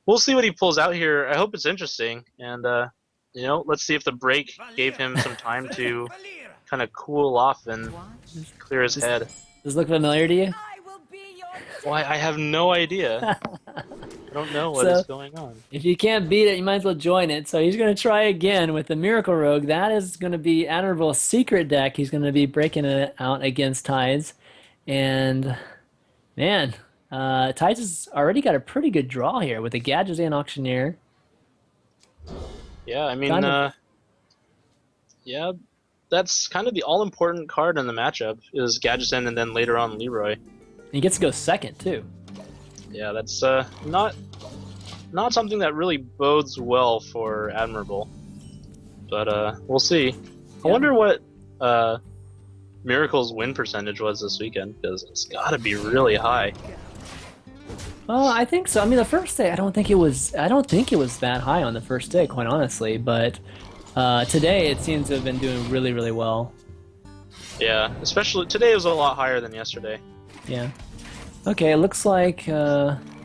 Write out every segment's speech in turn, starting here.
we'll see what he pulls out here. I hope it's interesting, and let's see if the break gave him some time to kind of cool off and clear his Does head. this look familiar to you? Why, I have no idea. I don't know what is So going on. if you can't beat it, you might as well join it. So he's going to try again with the Miracle Rogue. That is going to be Admirable's secret deck. He's going to be breaking it out against Tides. And man, Tides has already got a pretty good draw here with the Gadgetzan Auctioneer. Yeah, I mean, Kind of, yeah, that's kind of the all-important card in the matchup is Gadgetzan and then later on Leroy. he gets to go second too. Yeah, that's not something that really bodes well for Admirable. But we'll see. I Yeah. wonder what Miracle's win percentage was this weekend, because it's got to be really high. Oh, I think so. I mean, the first day, I don't think it was. I don't think it was that high on the first day, quite honestly. But today, it seems to have been doing really, really well. Yeah, especially today was a lot higher than yesterday. Yeah. Okay, it looks like.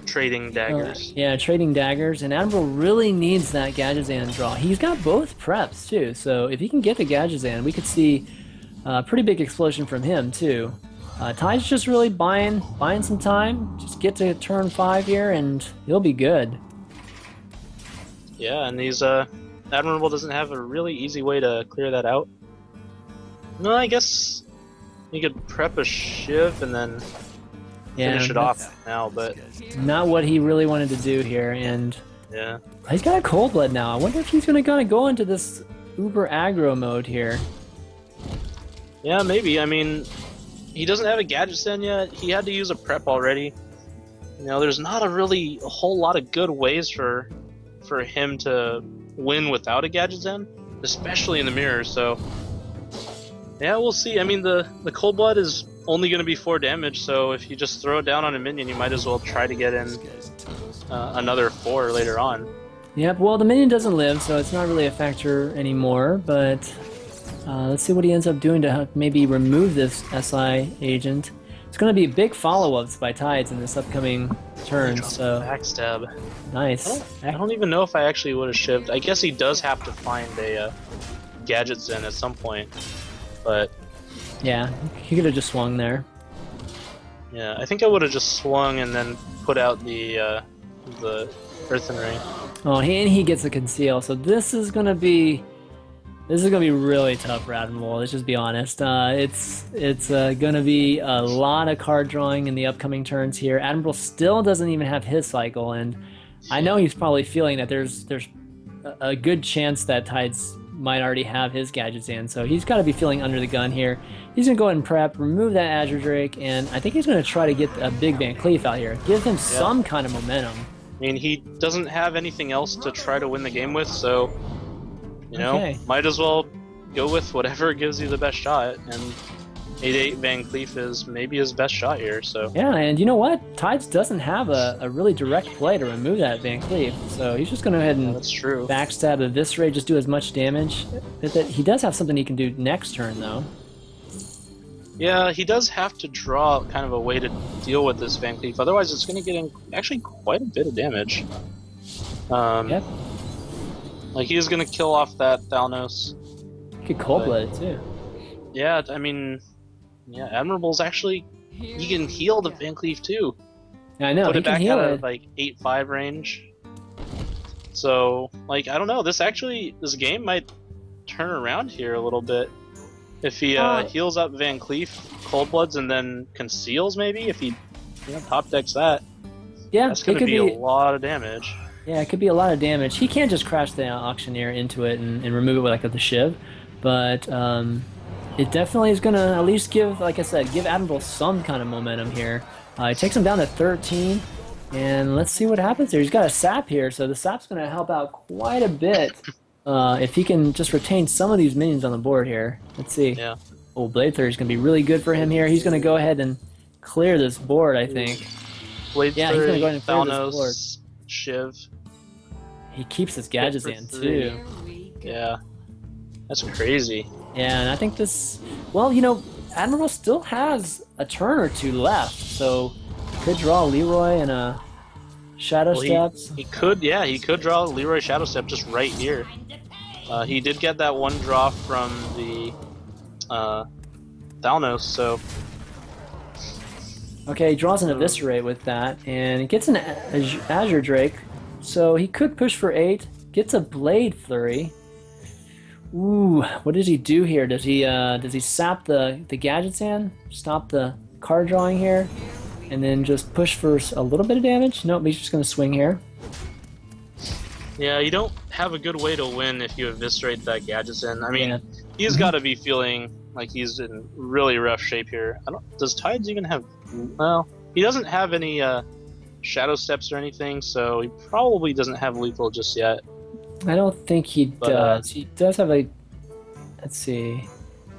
Trading daggers. Yeah, trading daggers, and Admiral really needs that Gadgetzan draw. He's got both preps too, so if he can get the Gadgetzan, we could see a pretty big explosion from him too. Ty's just really buying some time. Just get to turn 5 here, and he'll be good. Yeah, and these Admirable doesn't have a really easy way to clear that out. No, I guess you could prep a Shiv and then finish it off now, but not what he really wanted to do here, and yeah. he's got a cold blood now. I wonder if he's gonna go into this uber aggro mode here. Yeah, maybe. I mean, he doesn't have a Gadgetzan yet. He had to use a prep already. You know, there's not a whole lot of good ways for him to win without a Gadgetzan, especially in the mirror. So yeah, we'll see. I mean, the cold blood is only going to be 4 damage, so if you just throw it down on a minion, you might as well try to get in another 4 later on. Yep, well, the minion doesn't live, so it's not really a factor anymore, but let's see what he ends up doing to maybe remove this SI agent. It's going to be big follow-ups by Tides in this upcoming turn, so... Backstab. Nice. I don't even know if I actually would have shivved. I guess he does have to find a Gadgetzan at some point, but... Yeah, he could have just swung there. Yeah, I think I would have just swung and then put out the Earthen Ring. Oh, and he gets a conceal, so this is gonna be really tough for Admirable. Let's just be honest. It's gonna be a lot of card drawing in the upcoming turns here. Admirable still doesn't even have his cycle, and I know he's probably feeling that there's a good chance that Tides might already have his Gadgetzan, so he's got to be feeling under the gun here. He's going to go ahead and prep, remove that Azure Drake, and I think he's going to try to get a big Van Cleef out here. Give him some kind of momentum. I mean, he doesn't have anything else to try to win the game with, so, you know, might as well go with whatever gives you the best shot, and 8-8 Van Cleef is maybe his best shot here, so... Yeah, and you know what? Tides doesn't have a really direct play to remove that Van Cleef, so he's just going to go ahead and that's true. Backstab, Eviscerate, just do as much damage with it. He does have something he can do next turn, though. Yeah, he does have to draw kind of a way to deal with this Van Cleef, otherwise it's going to get in actually quite a bit of damage. Yep. Like, he's going to kill off that Thalnos. He could cold-blood it, too. Yeah, I mean... Yeah, Admirable's actually... He can heal the Van Cleef too. Yeah, I know, Put he it back can heal out it. of like 8-5 range. So, like, I don't know. This game might turn around here a little bit. If he heals up Van Cleef, Cold Bloods, and then conceals maybe, if he top decks that. Yeah, that's going to be a lot of damage. Yeah, it could be a lot of damage. He can't just crash the Auctioneer into it and remove it with like the Shiv, but it definitely is going to at least give, like I said, give Admirable some kind of momentum here. It takes him down to 13, and let's see what happens here. He's got a Sap here, so the Sap's going to help out quite a bit if he can just retain some of these minions on the board here. Let's see. Yeah. Oh, Blade Third is going to be really good for him here. He's going to go ahead and clear this board, I think. Blade yeah, he's going to go ahead and clear this board. Shiv. He keeps his Gadgetzan too. Yeah. That's crazy. Yeah, and I think this... Well, you know, Admirable still has a turn or two left, so could draw Leroy and a Shadow Well, Steps. he could, yeah, he could draw Leroy Shadow Step just right here. He did get that one draw from the Thalnos, so Okay, he draws an Eviscerate with that, and he gets an Azure Drake, so he could push for 8. Gets a Blade Flurry. Ooh, what does he do here? Does he sap the Gadget Sand? Stop the card drawing here? And then just push for a little bit of damage? Nope, he's just going to swing here. yeah, you don't have a good way to win if you eviscerate that Gadgetzan. I mean, Yeah. he's got to be feeling like he's in really rough shape here. Does Tides even have? Well, he doesn't have any Shadow Steps or anything, so he probably doesn't have lethal just yet. I don't think he But, does. He does have a. Let's see.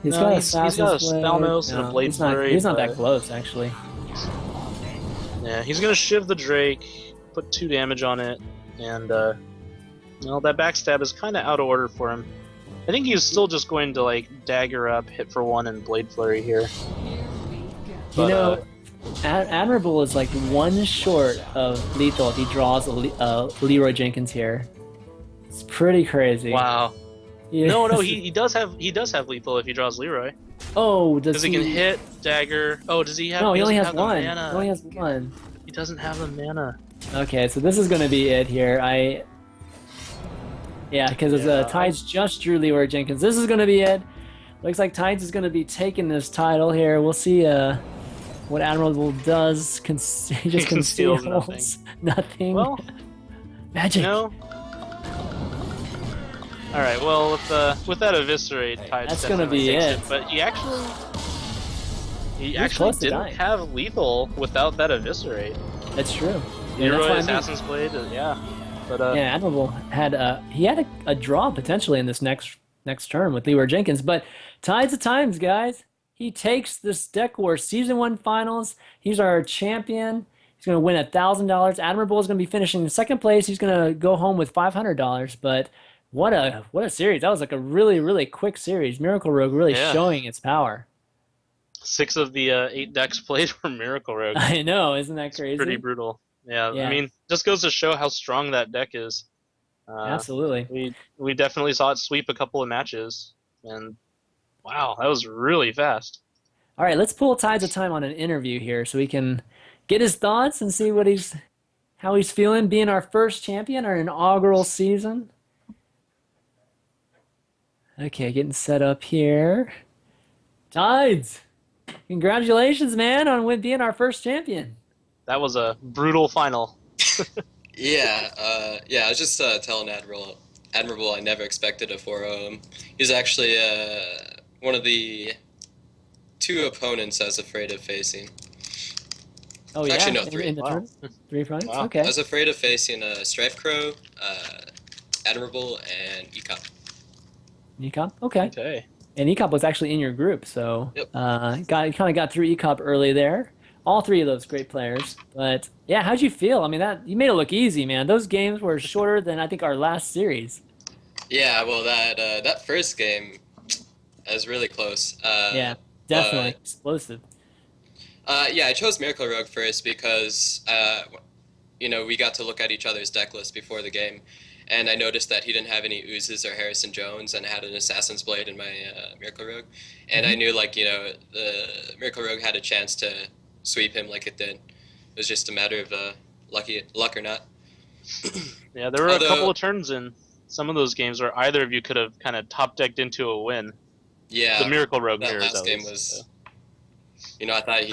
He's No, got a he's got a Assassin's Blade. Thalnos and a Blade he's not, Flurry, he's not that but- close, actually. Yeah, he's gonna shiv the Drake, put 2 damage on it, and well, that backstab is kind of out of order for him. I think he's still just going to like dagger up, hit for 1, and Blade Flurry here. But, You know, Admirable is like 1 short of lethal if he draws a Leroy Jenkins here. It's pretty crazy. wow. Yeah. No, he does have lethal if he draws Leroy. Oh, does Because he can hit, dagger. Oh, does he have? No, he only has doesn't have 1. the He mana. only has 1. He doesn't have the mana. Okay, so this is going to be it here. Yeah, because Tides just drew Leroy Jenkins. This is going to be it. Looks like Tides is going to be taking this title here. We'll see what Admirable does. He just conceals conceals nothing. Well, Magic. you know. All right. Well, with that eviscerate, Tides That's gonna definitely be takes it. But he actually close to didn't dying. have lethal without that eviscerate. That's true. Yeah, that's Leroy what I mean. Assassin's Blade, yeah. But Yeah, Admirable had a draw potentially in this next term with Leroy Jenkins, but Tides of Times, guys. He takes this Deck Wars Season 1 Finals. He's our champion. He's going to win $1,000. Admirable is going to be finishing in second place. He's going to go home with $500. But what a series! That was like a really, really quick series. Miracle Rogue really Yeah. showing its power. 6 of the 8 decks played were Miracle Rogue. I know, isn't that crazy? Pretty brutal. Yeah, Yeah. I mean, just goes to show how strong that deck is. Absolutely. We definitely saw it sweep a couple of matches, and wow, that was really fast. All right, let's pull Tides of Time on an interview here so we can get his thoughts and see how he's feeling being our first champion, our inaugural season. Okay, getting set up here. Tides, congratulations, man, on being our first champion. That was a brutal final. Yeah, I was just telling Admirable I never expected a 4-0. He's actually one of the 2 opponents I was afraid of facing. Oh yeah, Actually, no, 3. In the Wow. tournament? 3 fights. Wow. Okay. I was afraid of facing Strife Crow, Admirable, and Ecop. Ecop. Okay. Okay. And Ecop was actually in your group, so Yep. kind of got through Ecop early there. All 3 of those great players. But yeah, how'd you feel? I mean, you made it look easy, man. Those games were shorter than I think our last series. Yeah, well, that first game was really close. Yeah, definitely explosive. Yeah, I chose Miracle Rogue first because, we got to look at each other's deck list before the game, and I noticed that he didn't have any Oozes or Harrison Jones, and I had an Assassin's Blade in my Miracle Rogue, and I knew, the Miracle Rogue had a chance to sweep him like it did. It was just a matter of luck or not. Yeah, there were Although- a couple of turns in some of those games where either of you could have kind of top decked into a win. Yeah, The Miracle Rogue that mirrors, last at game least, was. so. I thought he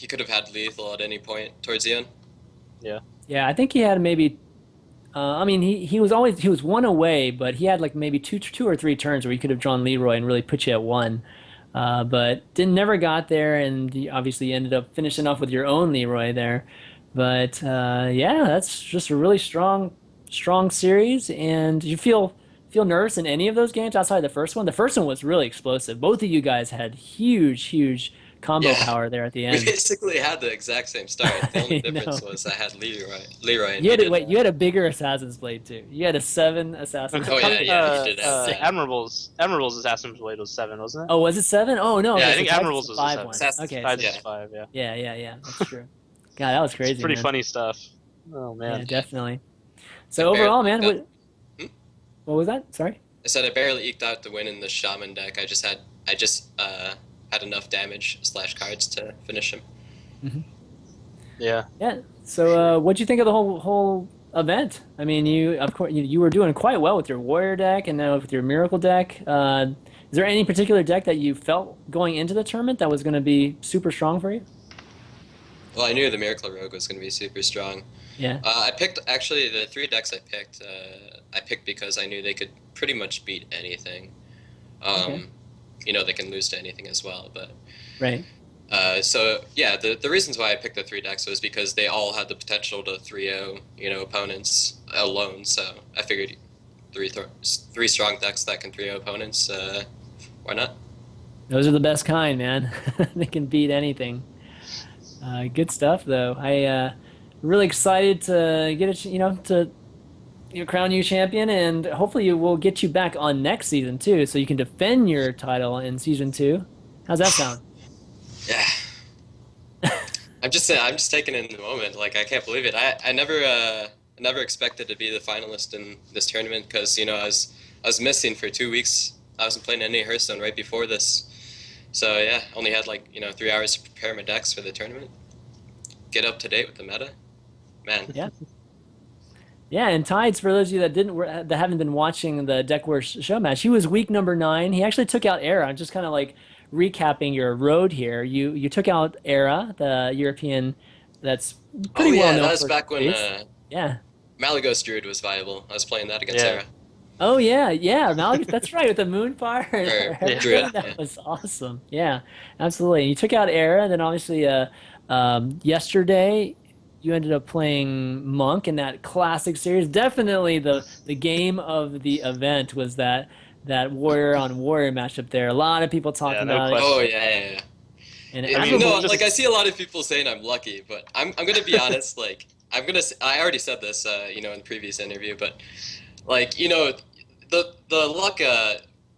could have had lethal at any point towards the end. Yeah, I think he had maybe. I mean, he was 1 away, but he had like maybe two or 3 turns where he could have drawn Leroy and really put you at 1. But never got there, and you obviously ended up finishing off with your own Leroy there. But yeah, that's just a really strong series. And you feel nervous in any of those games outside the first one? The first one was really explosive. Both of you guys had huge combo Yeah. power there at the We end. basically had the exact same start. The only I difference know. was I had Leroy. And You he had didn't. you had a bigger Assassin's Blade too. You had a 7 Assassin's Oh, Blade. yeah, he did have Admirable's Assassin's Blade was 7, wasn't it? Oh, was it 7? Oh no, Yeah, I okay, think so Tides Admiral's the was a 5 7. one. Assassin's Okay, Tides so- Yeah. is 5, yeah. yeah, that's true. God, that was crazy. It's pretty man. funny stuff. Oh Yeah, man. definitely. I So barely overall, man, eked out. Hmm? what was that? Sorry. I said I barely eked out the win in the shaman deck. I just had enough damage slash cards to finish him. Hmm. Yeah. Yeah. So, what'd you think of the whole event? I mean, you of course you were doing quite well with your warrior deck, and now with your miracle deck. Is there any particular deck that you felt going into the tournament that was going to be super strong for you? Well, I knew the Miracle Rogue was going to be super strong. Yeah. I picked actually the three decks I picked. I picked because I knew they could pretty much beat anything. Okay. Um, they can lose to anything as well. But Right. so yeah, the reasons why I picked the three decks was because they all had the potential to 3-0 opponents alone. So I figured three strong decks that can 3-0 opponents. Why not? Those are the best kind, man. They can beat anything. Good stuff, though. I really excited to get to crown you champion, and hopefully you will get you back on next season too, so you can defend your title in season two. How's that sound? Yeah, I'm just taking it in the moment. Like I can't believe it. I never expected to be the finalist in this tournament because I was missing for 2 weeks. I wasn't playing any Hearthstone right before this, so yeah, only had 3 hours to prepare my decks for the tournament. Get up to date with the meta, man. Yeah. Yeah, and Tides, for those of you that haven't been watching the Deck Wars show match, he was week number 9. He actually took out Era. I'm just kind of like recapping your road here. You took out Era, the European that's Oh pretty well yeah, known that was for its back when base. Yeah. Malygos Druid was viable. I was playing that against Yeah. Era. Oh yeah, yeah, Malik, that's right with the Moonfire and Or everything. Druid. That Yeah. was awesome. Yeah, absolutely. You took out Era, then obviously yesterday you ended up playing Monk in that classic series. Definitely the game of the event was that Warrior on Warrior matchup there. A lot of people Yeah. talking No about it. Oh question. yeah, yeah, yeah. And I mean, Admirable, just I see a lot of people saying I'm lucky, but I'm gonna be honest. I already said this, in the previous interview, but the luck.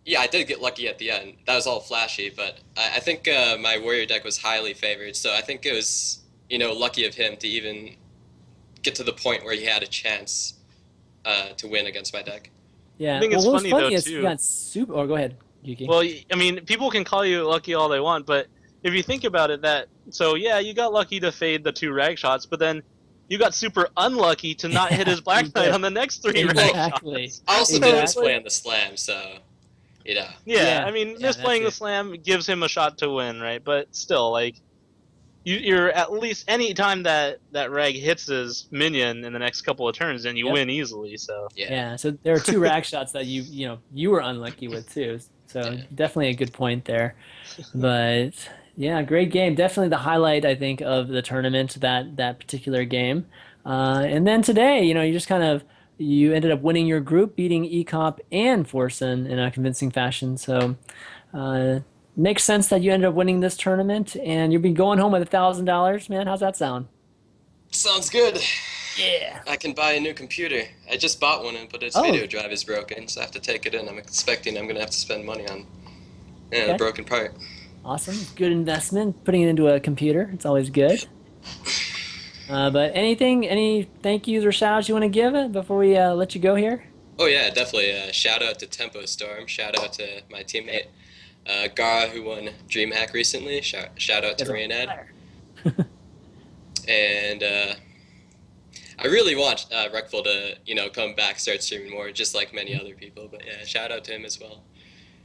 Yeah, I did get lucky at the end. That was all flashy, but I think my warrior deck was highly favored, so I think it was lucky of him to even get to the point where he had a chance to win against my deck. I yeah. think Well, it's what was funny though funny is he too. got super. Oh, go ahead, Yuki. Well, I mean, people can call you lucky all they want, but if you think about it, so yeah, you got lucky to fade the 2 rag shots, but then you got super unlucky to not hit Yeah, his you Black Knight did. on the next 3 rag Exactly. shots. I also did So it's Exactly. misplay like, on the slam, so you know. yeah, I Yeah. mean, Yeah, that misplaying the too. slam gives him a shot to win, right? But still, like, you're at least any time that rag hits his minion in the next couple of turns, then you Yep. win easily. So Yeah, Yeah, so there are two rack shots that you were unlucky with too. So yeah. definitely a good point there. But yeah, great game. Definitely the highlight I think of the tournament, that particular game. And then today, you just you ended up winning your group, beating Ecop and Forsen in a convincing fashion. So makes sense that you ended up winning this tournament, and you'll be going home with $1,000, man. How's that sound? Sounds good. Yeah. I can buy a new computer. I just bought one, but its Oh, video drive is broken, so I have to take it in. I'm expecting I'm gonna have to spend money on the okay. broken part. Awesome. Good investment. Putting it into a computer. It's always good. But any thank yous or shout outs you want to give it before we let you go here? Oh yeah, definitely. Shout out to Tempo Storm. Shout out to my teammate Gara, who won DreamHack recently. Shout out You to guys are on Raynad. fire. And I really want Reckful to come back, start streaming more, just like many other people. But yeah, shout out to him as well.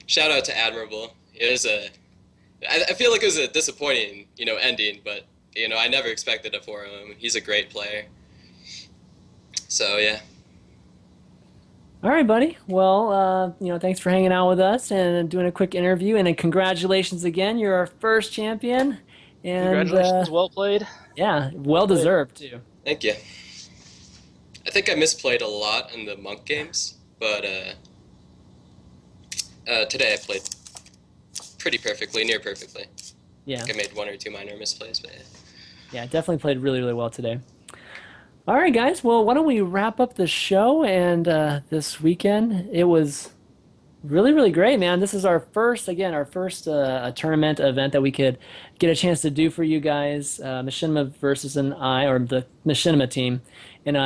Shout out to Admirable. It was I feel like it was a disappointing ending, but I never expected it for him. He's a great player. So yeah. All right, buddy. Well, thanks for hanging out with us and doing a quick interview. And then congratulations again. You're our first champion. And congratulations, well played. yeah, Well well played. deserved too. Thank you. I think I misplayed a lot in the Monk games, but today I played pretty perfectly, near perfectly. Yeah, I think I made one or two minor misplays, but yeah. yeah, definitely played really, really well today. All right, guys. Well, why don't we wrap up the show? And this weekend, it was really, really great, man. This is our first a tournament event that we could get a chance to do for you guys. Machinima versus an I, or the Machinima team. and